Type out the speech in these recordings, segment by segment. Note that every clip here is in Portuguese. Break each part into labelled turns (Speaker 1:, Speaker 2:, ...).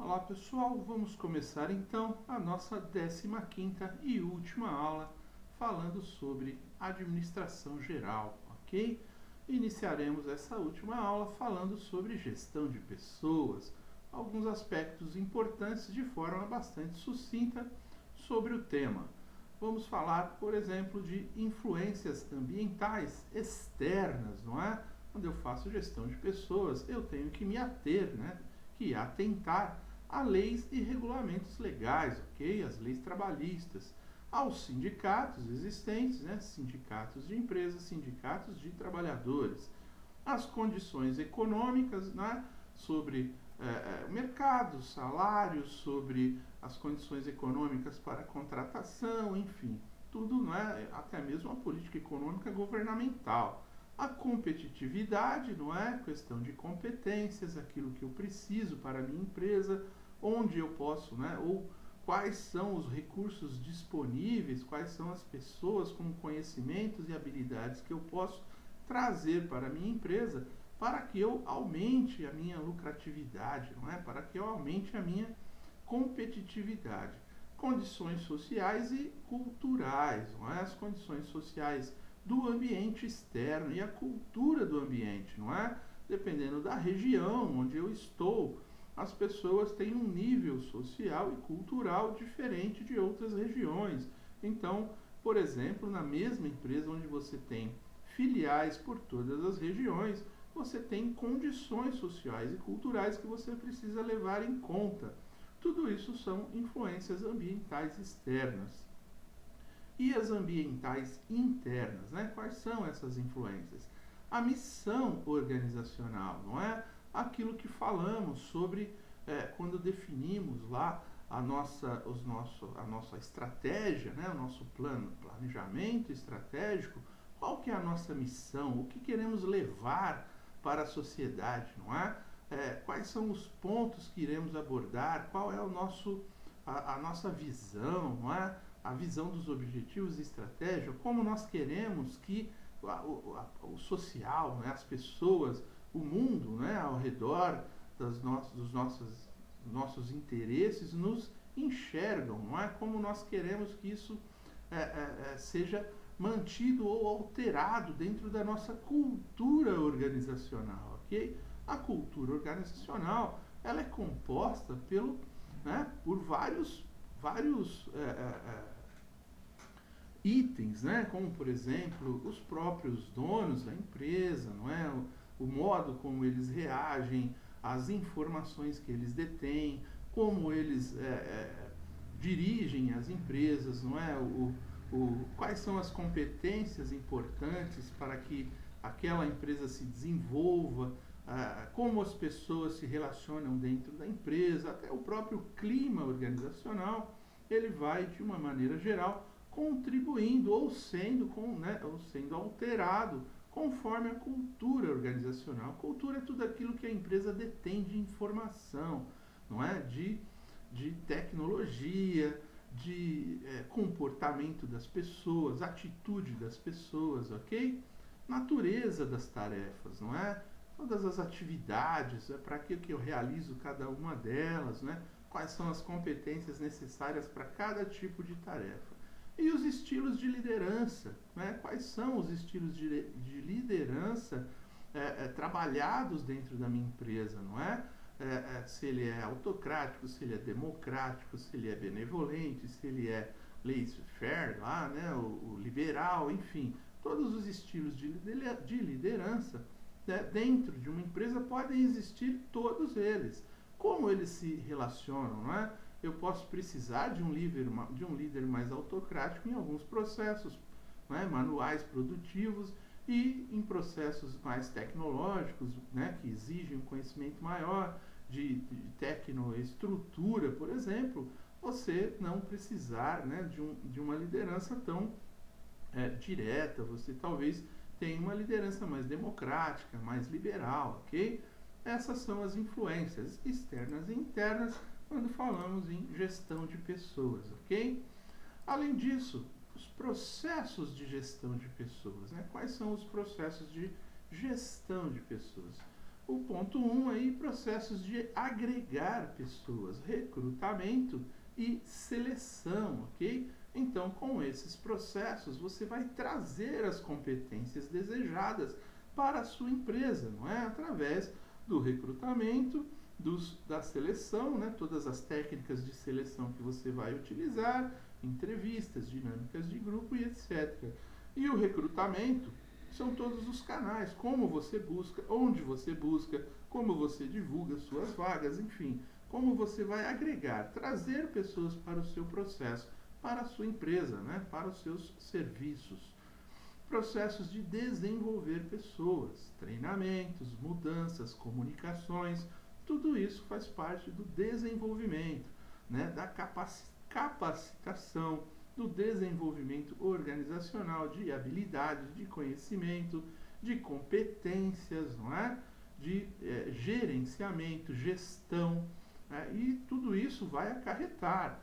Speaker 1: Olá pessoal, vamos começar então a nossa 15ª e última aula falando sobre administração geral, ok? Iniciaremos essa última aula falando sobre gestão de pessoas, alguns aspectos importantes de forma bastante sucinta sobre o tema. Vamos falar, por exemplo, de influências ambientais externas, não é? Quando eu faço gestão de pessoas, eu tenho que me ater, né? Que atentar a leis e regulamentos legais, ok? As leis trabalhistas, aos sindicatos existentes, né? Sindicatos de empresas, sindicatos de trabalhadores, as condições econômicas, né? Sobre mercados, salários, sobre as condições econômicas para contratação, enfim, tudo, não é? Até mesmo a política econômica governamental. A competitividade, não é? Questão de competências, aquilo que eu preciso para a minha empresa, onde eu posso, né? Ou quais são os recursos disponíveis, quais são as pessoas com conhecimentos e habilidades que eu posso trazer para a minha empresa para que eu aumente a minha lucratividade, não é? Para que eu aumente a minha competitividade. Condições sociais e culturais, não é? As condições sociais do ambiente externo e a cultura do ambiente, não é? Dependendo da região onde eu estou, as pessoas têm um nível social e cultural diferente de outras regiões. Então, por exemplo, na mesma empresa onde você tem filiais por todas as regiões, você tem condições sociais e culturais que você precisa levar em conta. Tudo isso são influências ambientais externas. E as ambientais internas, né? Quais são essas influências? A missão organizacional, não é? Aquilo que falamos sobre quando definimos lá a nossa estratégia, né? O nosso planejamento estratégico, qual que é a nossa missão, o que queremos levar para a sociedade, não é? Quais são os pontos que iremos abordar, qual é a nossa visão, não é? A visão dos objetivos e estratégia, como nós queremos que o social, né, as pessoas, o mundo, né, ao redor dos nossos interesses nos enxergam, não é? Como nós queremos que isso seja mantido ou alterado dentro da nossa cultura organizacional, ok? A cultura organizacional, ela é composta por vários itens, né? Como por exemplo os próprios donos da empresa, não é? O modo como eles reagem, as informações que eles detêm, como eles dirigem as empresas, não é? Quais são as competências importantes para que aquela empresa se desenvolva, como as pessoas se relacionam dentro da empresa, até o próprio clima organizacional, ele vai, de uma maneira geral, contribuindo ou sendo alterado conforme a cultura organizacional. Cultura é tudo aquilo que a empresa detém de informação, não é? De tecnologia, de comportamento das pessoas, atitude das pessoas, ok? Natureza das tarefas, não é? Todas as atividades, para que eu realizo cada uma delas, né? Quais são as competências necessárias para cada tipo de tarefa. E os estilos de liderança, né? Quais são os estilos de liderança trabalhados dentro da minha empresa, não é? Se ele é autocrático, se ele é democrático, se ele é benevolente, se ele é laissez-faire, lá, né? o liberal, enfim, todos os estilos de liderança, né? Dentro de uma empresa podem existir todos eles. Como eles se relacionam, não é? Eu posso precisar de um líder mais autocrático em alguns processos, né, manuais produtivos, e em processos mais tecnológicos, né, que exigem um conhecimento maior de tecnoestrutura, por exemplo, você não precisar, né, de uma liderança tão direta, você talvez tenha uma liderança mais democrática, mais liberal, ok? Essas são as influências externas e internas quando falamos em gestão de pessoas, ok? Além disso, os processos de gestão de pessoas, né? Quais são os processos de gestão de pessoas? O ponto 1 aí, processos de agregar pessoas, recrutamento e seleção, ok? Então, com esses processos, você vai trazer as competências desejadas para a sua empresa, não é? Através do recrutamento, da seleção, né? Todas as técnicas de seleção que você vai utilizar, entrevistas, dinâmicas de grupo e etc. E o recrutamento são todos os canais, como você busca, onde você busca, como você divulga suas vagas, enfim, como você vai agregar, trazer pessoas para o seu processo, para a sua empresa, né? Para os seus serviços. Processos de desenvolver pessoas, treinamentos, mudanças, comunicações, tudo isso faz parte do desenvolvimento, né? Da capacitação, do desenvolvimento organizacional, de habilidades, de conhecimento, de competências, não é? De gerenciamento, gestão, né? E tudo isso vai acarretar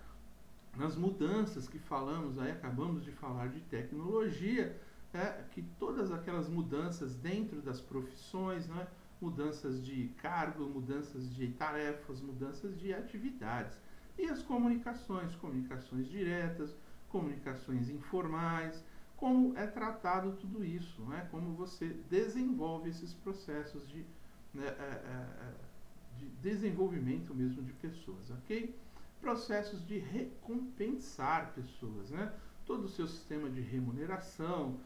Speaker 1: nas mudanças que falamos, aí acabamos de falar de tecnologia, que todas aquelas mudanças dentro das profissões, né? Mudanças de cargo, mudanças de tarefas, mudanças de atividades. E as comunicações, comunicações diretas, comunicações informais, como é tratado tudo isso, né? Como você desenvolve esses processos né, de desenvolvimento mesmo de pessoas, ok? Processos de recompensar pessoas, né? Todo o seu sistema de remuneração,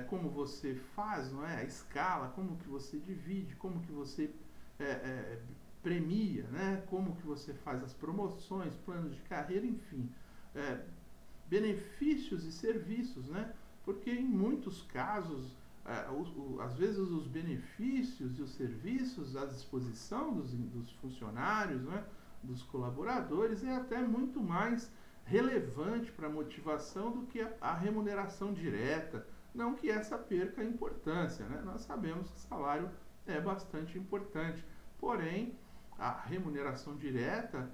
Speaker 1: como você faz, não é? A escala, como que você divide, como que você premia, né? Como que você faz as promoções, planos de carreira, enfim, benefícios e serviços, né? Porque em muitos casos, às vezes os benefícios e os serviços à disposição dos funcionários, né? Dos colaboradores é até muito mais relevante para a motivação do que a remuneração direta. Não que essa perca a importância, né? Nós sabemos que o salário é bastante importante, porém a remuneração direta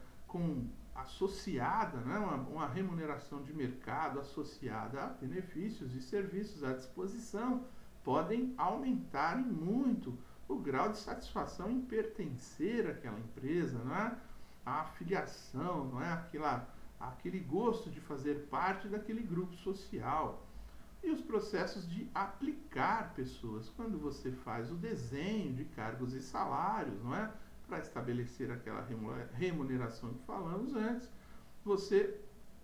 Speaker 1: associada, né? uma remuneração de mercado associada a benefícios e serviços à disposição podem aumentar muito o grau de satisfação em pertencer àquela empresa, não é? A afiliação, não é? Aquele gosto de fazer parte daquele grupo social. E os processos de aplicar pessoas, quando você faz o desenho de cargos e salários, não é? Para estabelecer aquela remuneração que falamos antes, você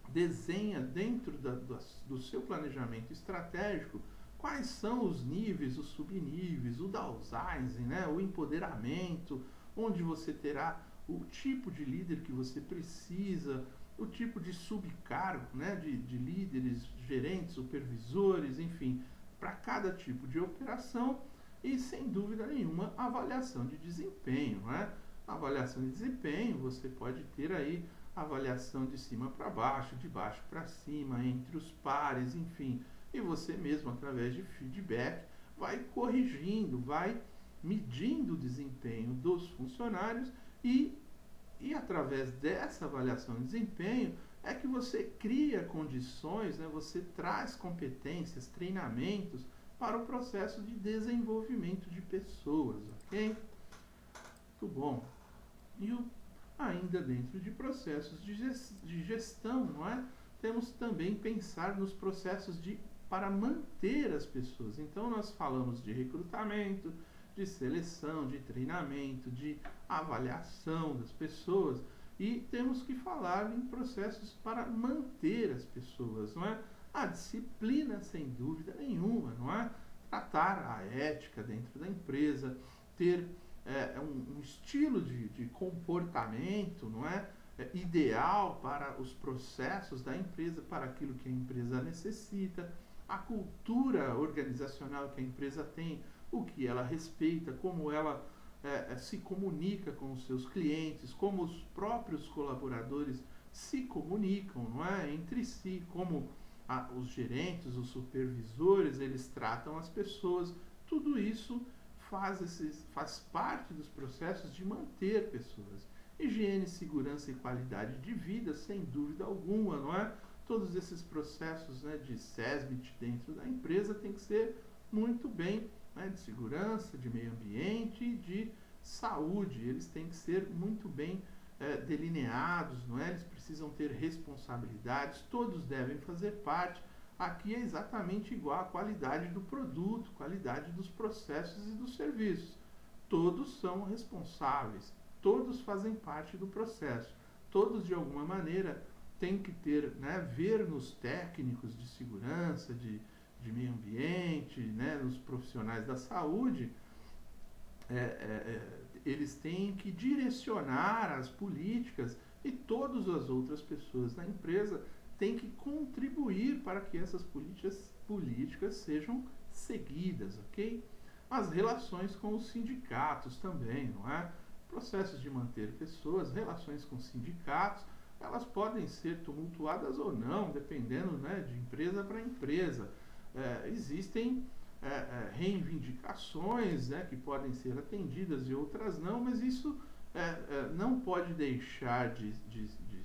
Speaker 1: desenha dentro do seu planejamento estratégico quais são os níveis, os subníveis, o downsizing, né? O empoderamento, onde você terá o tipo de líder que você precisa, o tipo de subcargo, né, de líderes, gerentes, supervisores, enfim, para cada tipo de operação e, sem dúvida nenhuma, avaliação de desempenho. Né? Avaliação de desempenho, você pode ter aí avaliação de cima para baixo, de baixo para cima, entre os pares, enfim, e você mesmo, através de feedback, vai corrigindo, vai medindo o desempenho dos funcionários e através dessa avaliação de desempenho é que você cria condições, né, você traz competências, treinamentos para o processo de desenvolvimento de pessoas, ok? Muito bom. E ainda dentro de processos de gestão, não é? Temos também pensar nos processos para manter as pessoas. Então nós falamos de recrutamento, de seleção, de treinamento, de avaliação das pessoas e temos que falar em processos para manter as pessoas, não é? A disciplina, sem dúvida nenhuma, não é? Tratar a ética dentro da empresa, ter um estilo de comportamento, não é? Ideal para os processos da empresa, para aquilo que a empresa necessita, a cultura organizacional que a empresa tem, o que ela respeita, como ela se comunica com os seus clientes, como os próprios colaboradores se comunicam, não é? Entre si, como os gerentes, os supervisores, eles tratam as pessoas. Tudo isso faz parte dos processos de manter pessoas. Higiene, segurança e qualidade de vida, sem dúvida alguma, não é? Todos esses processos, né, de SESMIT dentro da empresa tem que ser muito bem, né, de segurança, de meio ambiente e de saúde, eles têm que ser muito bem delineados, não é? Eles precisam ter responsabilidades, todos devem fazer parte. Aqui é exatamente igual a qualidade do produto, qualidade dos processos e dos serviços. Todos são responsáveis, todos fazem parte do processo, todos de alguma maneira têm que ter, né, ver nos técnicos de segurança, de meio ambiente, né, nos profissionais da saúde, eles têm que direcionar as políticas e todas as outras pessoas da empresa têm que contribuir para que essas políticas sejam seguidas, ok? As relações com os sindicatos também, não é? Processos de manter pessoas, relações com sindicatos, elas podem ser tumultuadas ou não, dependendo, né, de empresa para empresa. Existem reivindicações, né, que podem ser atendidas e outras não, mas isso não pode deixar de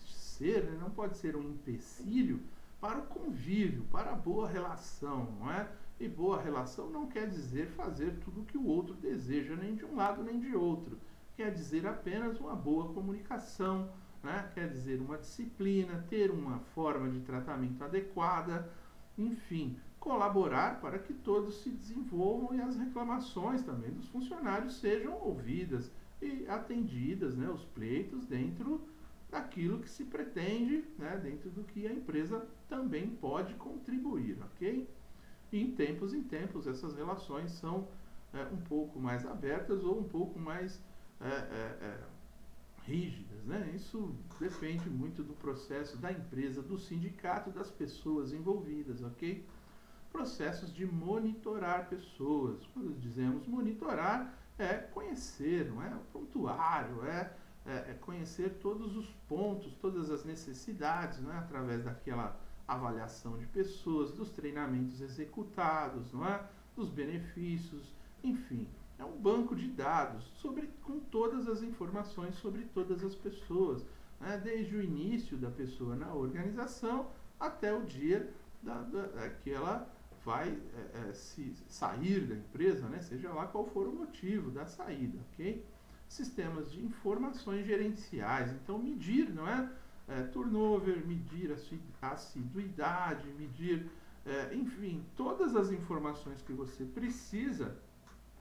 Speaker 1: ser, né, não pode ser um empecilho para o convívio, para a boa relação, não é? E boa relação não quer dizer fazer tudo o que o outro deseja, nem de um lado nem de outro. Quer dizer apenas uma boa comunicação, né? Quer dizer uma disciplina, ter uma forma de tratamento adequada, enfim, colaborar para que todos se desenvolvam e as reclamações também dos funcionários sejam ouvidas e atendidas, né, os pleitos dentro daquilo que se pretende, né, dentro do que a empresa também pode contribuir, ok? E em tempos essas relações são um pouco mais abertas ou um pouco mais rígidas, né? Isso depende muito do processo da empresa, do sindicato, das pessoas envolvidas, ok? Processos de monitorar pessoas. Quando dizemos monitorar, é conhecer, não é? O prontuário, conhecer todos os pontos, todas as necessidades, né? Através daquela avaliação de pessoas, dos treinamentos executados, não é? Dos benefícios, enfim. É um banco de dados com todas as informações sobre todas as pessoas, né? Desde o início da pessoa na organização até o dia que ela vai sair da empresa, né? Seja lá qual for o motivo da saída, ok? Sistemas de informações gerenciais, então medir, não é? Turnover, medir a assiduidade, medir, enfim, todas as informações que você precisa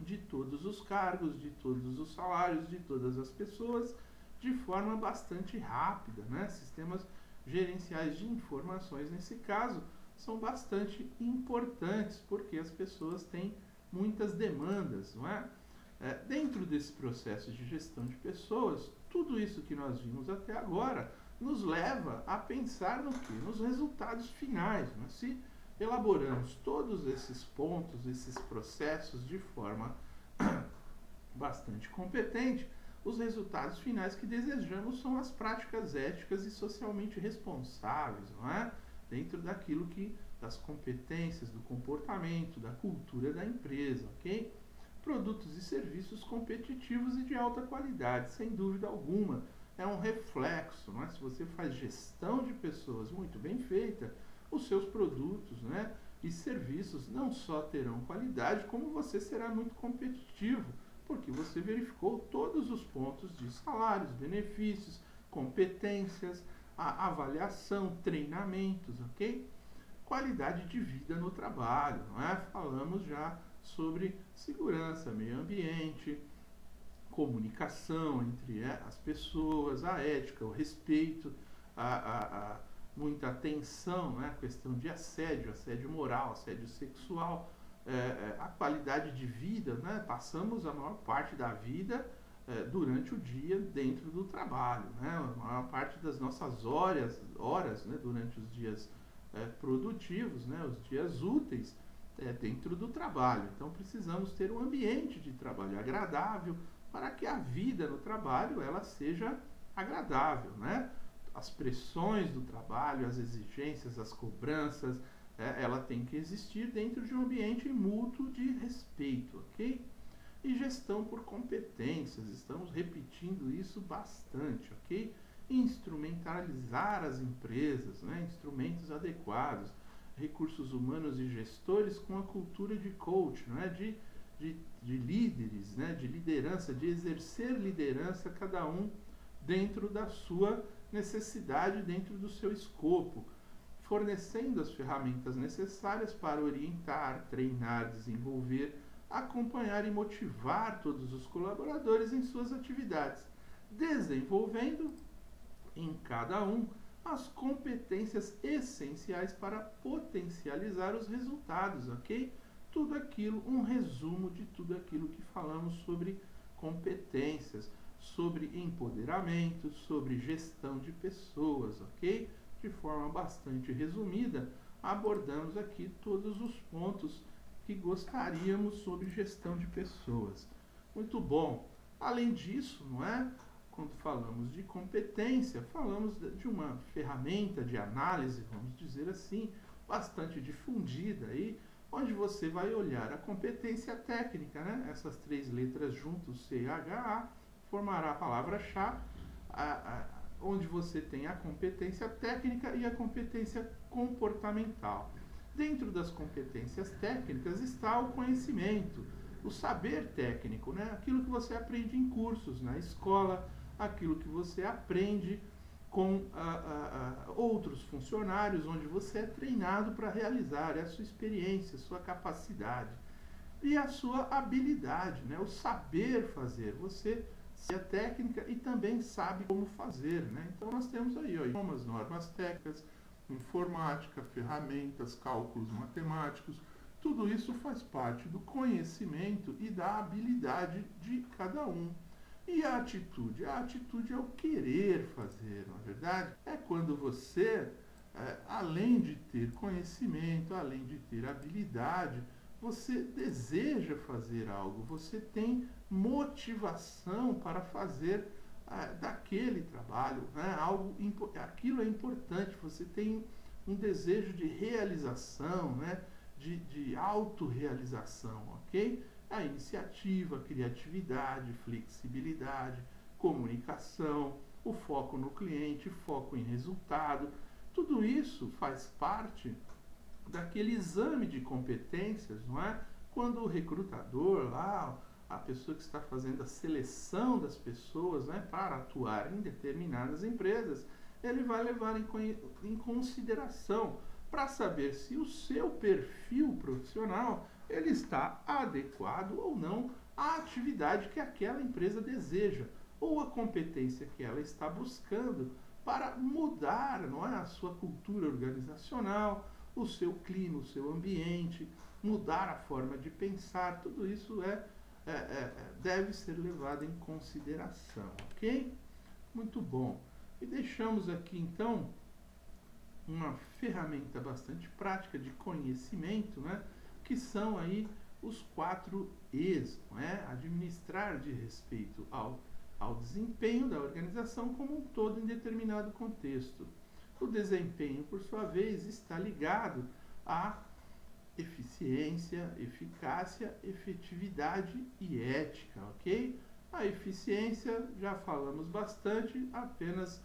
Speaker 1: de todos os cargos, de todos os salários, de todas as pessoas, de forma bastante rápida, né? Sistemas gerenciais de informações, nesse caso, são bastante importantes, porque as pessoas têm muitas demandas, não é? Dentro desse processo de gestão de pessoas, tudo isso que nós vimos até agora nos leva a pensar no quê? Nos resultados finais. Né? Se elaboramos todos esses pontos, esses processos de forma bastante competente, os resultados finais que desejamos são as práticas éticas e socialmente responsáveis, não é? Dentro daquilo das competências, do comportamento, da cultura da empresa, ok? Produtos e serviços competitivos e de alta qualidade, sem dúvida alguma. É um reflexo, não é? Se você faz gestão de pessoas muito bem feita, os seus produtos, né, e serviços não só terão qualidade, como você será muito competitivo, porque você verificou todos os pontos de salários, benefícios, competências, a avaliação, treinamentos, ok? Qualidade de vida no trabalho, não é? Falamos já sobre segurança, meio ambiente, comunicação entre as pessoas, a ética, o respeito, muita atenção, né? A questão de assédio moral, assédio sexual, a qualidade de vida, né? Passamos a maior parte da vida durante o dia dentro do trabalho, né? A maior parte das nossas horas, né? Durante os dias produtivos, né? Os dias úteis, dentro do trabalho. Então precisamos ter um ambiente de trabalho agradável para que a vida no trabalho ela seja agradável, né? As pressões do trabalho, as exigências, as cobranças, ela tem que existir dentro de um ambiente mútuo de respeito, ok? E gestão por competências, estamos repetindo isso bastante, ok? Instrumentalizar as empresas, né? Instrumentos adequados, recursos humanos e gestores com a cultura de coach, não é? De líderes, né, de liderança, de exercer liderança, cada um dentro da sua necessidade, dentro do seu escopo, fornecendo as ferramentas necessárias para orientar, treinar, desenvolver, acompanhar e motivar todos os colaboradores em suas atividades, desenvolvendo em cada um as competências essenciais para potencializar os resultados, ok? Tudo aquilo, um resumo de tudo aquilo que falamos sobre competências, sobre empoderamento, sobre gestão de pessoas, ok? De forma bastante resumida, abordamos aqui todos os pontos que gostaríamos sobre gestão de pessoas. Muito bom. Além disso, não é? Quando falamos de competência, falamos de uma ferramenta de análise, vamos dizer assim, bastante difundida aí, onde você vai olhar a competência técnica, né? Essas três letras juntos, CHA, formará a palavra-chave, onde você tem a competência técnica e a competência comportamental. Dentro das competências técnicas está o conhecimento, o saber técnico, né? Aquilo que você aprende em cursos, na escola, aquilo que você aprende com outros funcionários, onde você é treinado para realizar, é a sua experiência, a sua capacidade e a sua habilidade, né? O saber fazer. Você sabe a técnica e também sabe como fazer, né? Então nós temos aí idiomas, normas técnicas, informática, ferramentas, cálculos matemáticos, tudo isso faz parte do conhecimento e da habilidade de cada um. E a atitude? A atitude é o querer fazer, não é verdade? É quando você, além de ter conhecimento, além de ter habilidade, você deseja fazer algo, você tem motivação para fazer daquele trabalho, né? Aquilo é importante, você tem um desejo de realização, né? de autorrealização, ok? A iniciativa, a criatividade, flexibilidade, comunicação, o foco no cliente, foco em resultado, tudo isso faz parte daquele exame de competências, não é? Quando o recrutador lá, a pessoa que está fazendo a seleção das pessoas, né, para atuar em determinadas empresas, ele vai levar em consideração para saber se o seu perfil profissional ele está adequado ou não à atividade que aquela empresa deseja ou a competência que ela está buscando para mudar, não é, a sua cultura organizacional, o seu clima, o seu ambiente, mudar a forma de pensar, tudo isso deve ser levado em consideração, ok? Muito bom. E deixamos aqui então uma ferramenta bastante prática de conhecimento, né? Que são aí os 4 E's, não é? Administrar de respeito ao desempenho da organização como um todo em determinado contexto. O desempenho, por sua vez, está ligado à eficiência, eficácia, efetividade e ética, ok? A eficiência, já falamos bastante, apenas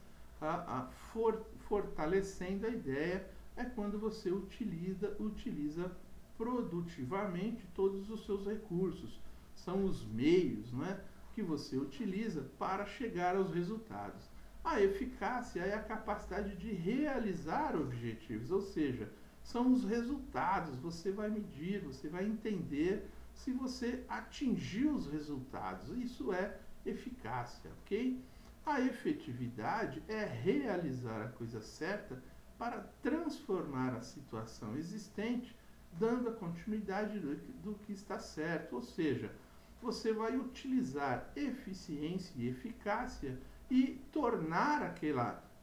Speaker 1: fortalecendo a ideia, é quando você utiliza produtivamente todos os seus recursos. São os meios, né, que você utiliza para chegar aos resultados. A eficácia é a capacidade de realizar objetivos, ou seja, são os resultados. Você vai medir, você vai entender se você atingiu os resultados. Isso é eficácia, ok? A efetividade é realizar a coisa certa para transformar a situação existente, dando a continuidade do que está certo. Ou seja, você vai utilizar eficiência e eficácia e tornar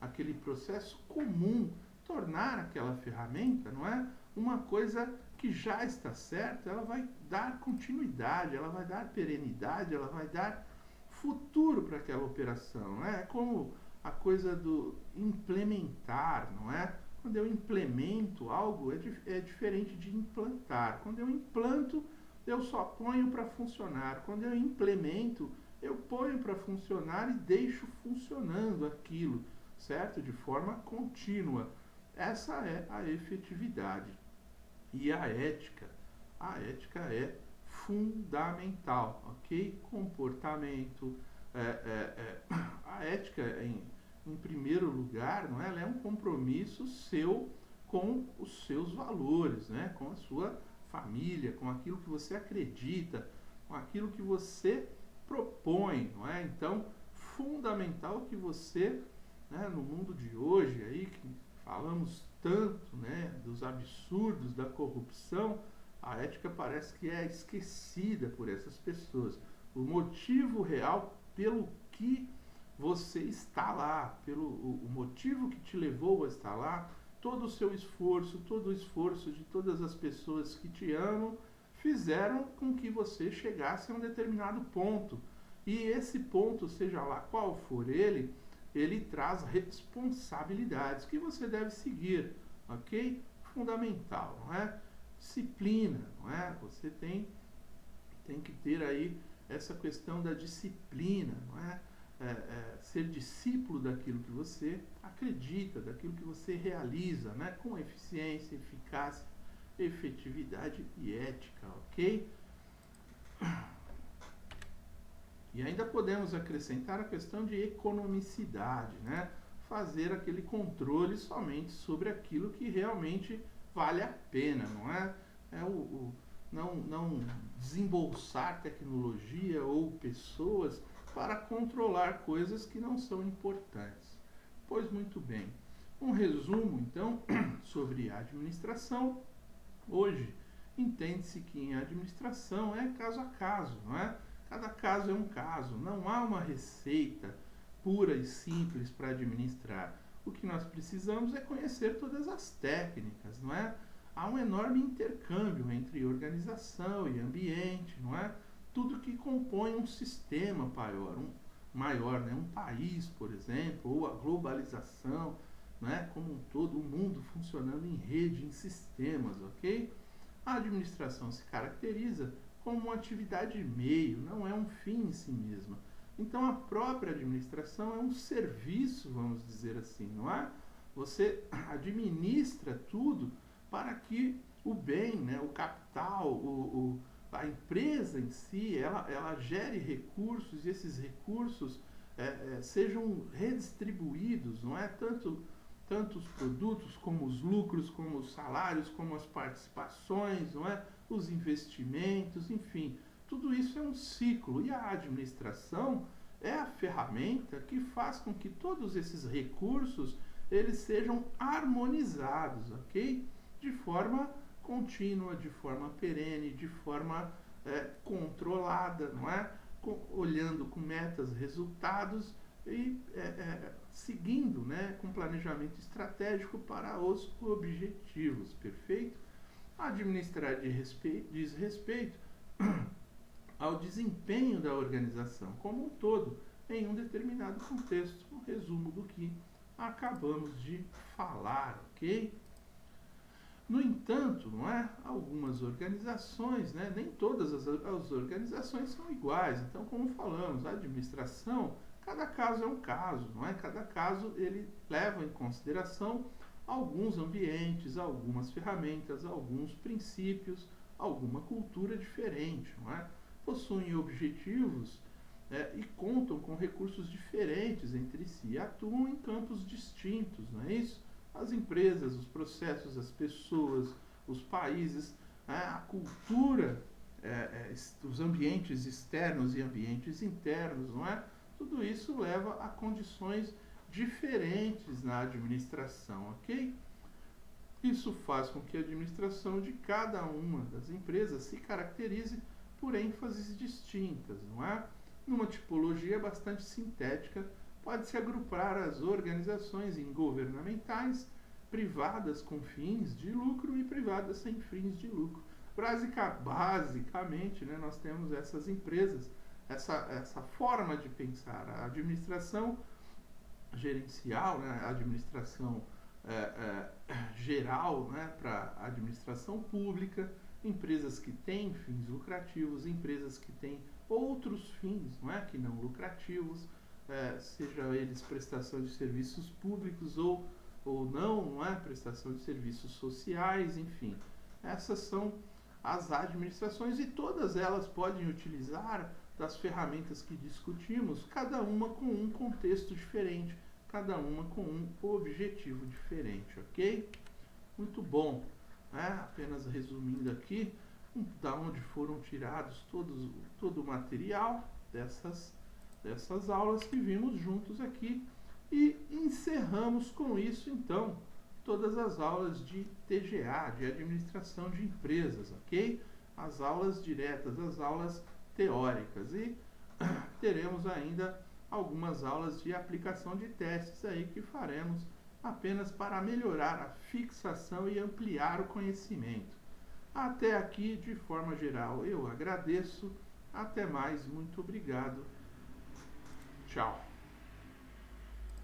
Speaker 1: aquele processo comum, tornar aquela ferramenta, não é? Uma coisa que já está certa, ela vai dar continuidade, ela vai dar perenidade, ela vai dar futuro para aquela operação, não é? É como a coisa do implementar, não é? Quando eu implemento algo, é diferente de implantar. Quando eu implanto, eu só ponho para funcionar. Quando eu implemento, eu ponho para funcionar e deixo funcionando aquilo, certo? De forma contínua. Essa é a efetividade. E a ética? A ética é fundamental, ok? Comportamento, a ética em primeiro lugar, não é? Ela é um compromisso seu com os seus valores, né? Com a sua família, com aquilo que você acredita, com aquilo que você propõe, não é? Então, fundamental que você, né, no mundo de hoje aí que falamos tanto, né, dos absurdos da corrupção, a ética parece que é esquecida por essas pessoas. O motivo real pelo que você está lá, o motivo que te levou a estar lá, todo o seu esforço, todo o esforço de todas as pessoas que te amam, fizeram com que você chegasse a um determinado ponto. E esse ponto, seja lá qual for ele traz responsabilidades que você deve seguir, ok? Fundamental, não é? Disciplina, não é? Você tem que ter aí essa questão da disciplina, não é? Ser discípulo daquilo que você acredita, daquilo que você realiza, né? Com eficiência, eficácia, efetividade e ética, ok? E ainda podemos acrescentar a questão de economicidade, né? Fazer aquele controle somente sobre aquilo que realmente vale a pena, não é? Não desembolsar tecnologia ou pessoas para controlar coisas que não são importantes. Pois muito bem. Um resumo, então, sobre a administração. Hoje, entende-se que em administração é caso a caso, não é? Cada caso é um caso, não há uma receita pura e simples para administrar. O que nós precisamos é conhecer todas as técnicas, não é? Há um enorme intercâmbio entre organização e ambiente, não é? Tudo que compõe um sistema maior, né? Um país, por exemplo, ou a globalização, não é? Como um todo, o mundo funcionando em rede, em sistemas, ok? A administração se caracteriza como uma atividade meio, não é um fim em si mesma. Então a própria administração é um serviço, vamos dizer assim, não é? Você administra tudo para que o bem, né, o capital, a empresa em si, ela gere recursos e esses recursos sejam redistribuídos, não é? Tanto os produtos, como os lucros, como os salários, como as participações, não é? Os investimentos, enfim, tudo isso é um ciclo e a administração é a ferramenta que faz com que todos esses recursos eles sejam harmonizados, ok? De forma contínua, de forma perene, de forma controlada, não é? Olhando com metas, resultados e seguindo, né, com planejamento estratégico para os objetivos, perfeito? Administrar diz respeito ao desempenho da organização como um todo em um determinado contexto. Um resumo do que acabamos de falar, ok? No entanto, não é? Algumas organizações, né, nem todas as organizações são iguais. Então, como falamos, a administração, cada caso é um caso, não é? Cada caso ele leva em consideração alguns ambientes, algumas ferramentas, alguns princípios, alguma cultura diferente, não é? Possuem objetivos e contam com recursos diferentes entre si, atuam em campos distintos, não é isso? As empresas, os processos, as pessoas, os países, a cultura, os ambientes externos e ambientes internos, não é? Tudo isso leva a condições diferentes na administração, ok? Isso faz com que a administração de cada uma das empresas se caracterize por ênfases distintas, não é? Numa tipologia bastante sintética, pode-se agrupar as organizações em governamentais, privadas com fins de lucro e privadas sem fins de lucro. Basicamente, né, nós temos essas empresas, essa forma de pensar. A administração gerencial, né, a administração geral, né, para a administração pública, empresas que têm fins lucrativos, empresas que têm outros fins, não é, que não lucrativos, seja eles prestação de serviços públicos ou não é, prestação de serviços sociais, enfim. Essas são as administrações, e todas elas podem utilizar das ferramentas que discutimos, cada uma com um contexto diferente, cada uma com um objetivo diferente, ok? Muito bom, né? Apenas resumindo aqui, da onde foram tirados todo o material dessas aulas que vimos juntos aqui, e encerramos com isso, então, todas as aulas de TGA, de administração de empresas, ok? As aulas diretas, as aulas teóricas, e teremos ainda algumas aulas de aplicação de testes aí que faremos apenas para melhorar a fixação e ampliar o conhecimento. Até aqui, de forma geral, eu agradeço. Até mais, muito obrigado. Tchau.